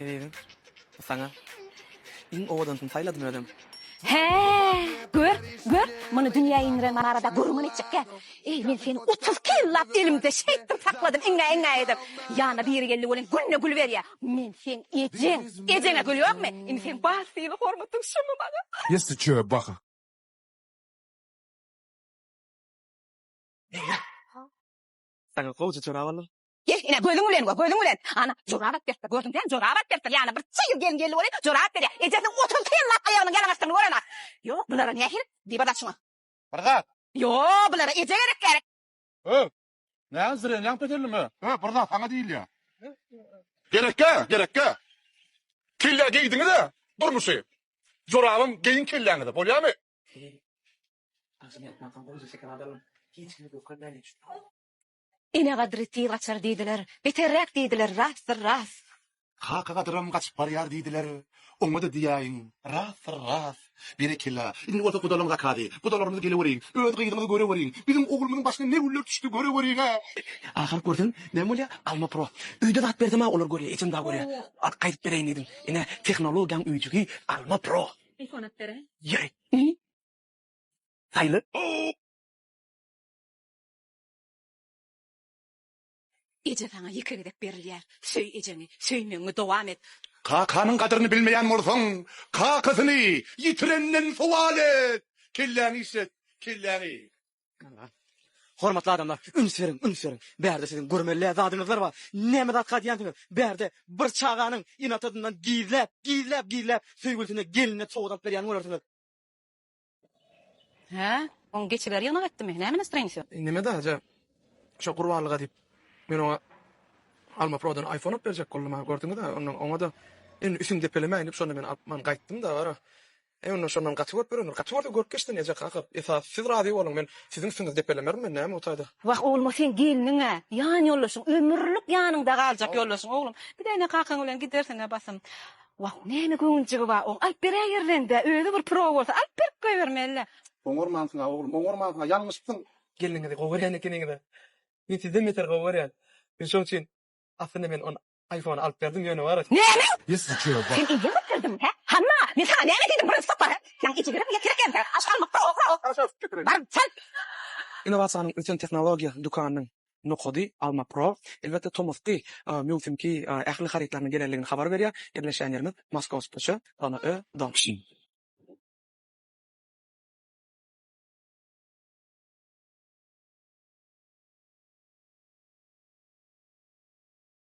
Neydi? Sana. İn ovadan sayladım adam. He, gör. Bunu dünya indiren arada gurmun içecek. Men seni 32 yıllap elimde şeyttim sakladım, enge edim. Yana bir geldi olin günne gül ver ya. Men sen ecene gül yok mu? Sen basıyla hormatın şunu bana. Если чё, баха. Sana kovucu çoravalım. Gel, yine gözün ulen. Ana, zorabat berdi, gözün den zorabat berdi. Yani bir çayır gelin olin, zorabat berdi. Ecene 32 yıllap ayağını gelen açtığını görene. Yok, bunlara ne ahir? Dibadaşma. Bargat. Yok, bunlara ece gerek. Ne hazırın? Yan petelim mi? Bargat, sana değil ya. Gerekke. Killa giydiniz de, durmuşu. Zorabım giyin killanı da, bolya mı? Aslında yapmaktan kovucu şeker adamım. Hiç gibi yok kadar hiç. İne kadri tî kaçar dediler. Beterrek dediler, rast. Kadırım kaç pariyar deydiler. Onu da diyayın. Ras. Biri killa. İni orta kudalarımıza kadi. Kudalarımızı geliverin. Öd kıydığımızı göreverin. Bizim oğlumun başına ne uller düştü göreverin ha. Ahir gördün, ne molya? Alma Pro. Uyda da at berdim ha, olur görüyor, içim daha görüyor. At kayıt bereyim dedim. Yine teknolojiyan uycuğu Alma Pro. İkonat bere. Yere. Saylı. Ece sana yıkır edip verirler. Söy eceni, söymeni devam et. Kakanın kadrini bilmeyen morsun. Kakasını yitirenden sual et. Killani hisset. Killani. Hormatlı adamlar, üns verin. Berde sizin gurmeli azadınızlar var. Neme dat kadiyantınız. Berde bir çağanın inatadından giyilep, söygültüne geline çoğudan beryanı olarsınız. Ha? On geçiler yana gitti mi? Ne mi nasıl Neme da haca? Şu kurvarlığa deyip, ben ona Alma Pro'dan iPhone up verecek kolluma gördün da, ona da en üstün depeleme inip sonra ben kayıttım da var. Ondan sonra kaçıp görünür. Kaçıp görüp geçti nece kakıp. Siz radyo olun, ben sizin üstünüz depelemerim ben neyim otayda. Vak oğlum sen gelinine yan yollasın. Ömürlük yanında kalacak yollasın oğlum. Bir de ne kalkan ulan gidersen ne basım. Vak neyini göğüncüğü var. Ay bir yerinde öyle bir pro olsa. Ay bir koyvermeli. Oğurmansın ha oğlum. Oğurmansın ha. Yanlışsın. Gelin de kovaren ekinin de. Ben sizden meter kovaren. Ben şunun için aslında ben on iPhone alıp verdim yönü var. Ne? Если чё, баха. Sen iyi yaptırdın ha? Hanma. Ne sana ne dedim burası sapar. Sen içi girip yakırken aşkalma pro. Var sen. İnovasyonun üçün teknologiya dükkanının nokodi Alma Pro. Elbette Tomos'ti. Mümkün ki ahli xaritlarının genelliğini haber veriyor. Yerleşen yerimiz Moskova Spaşa. Ona Donçin.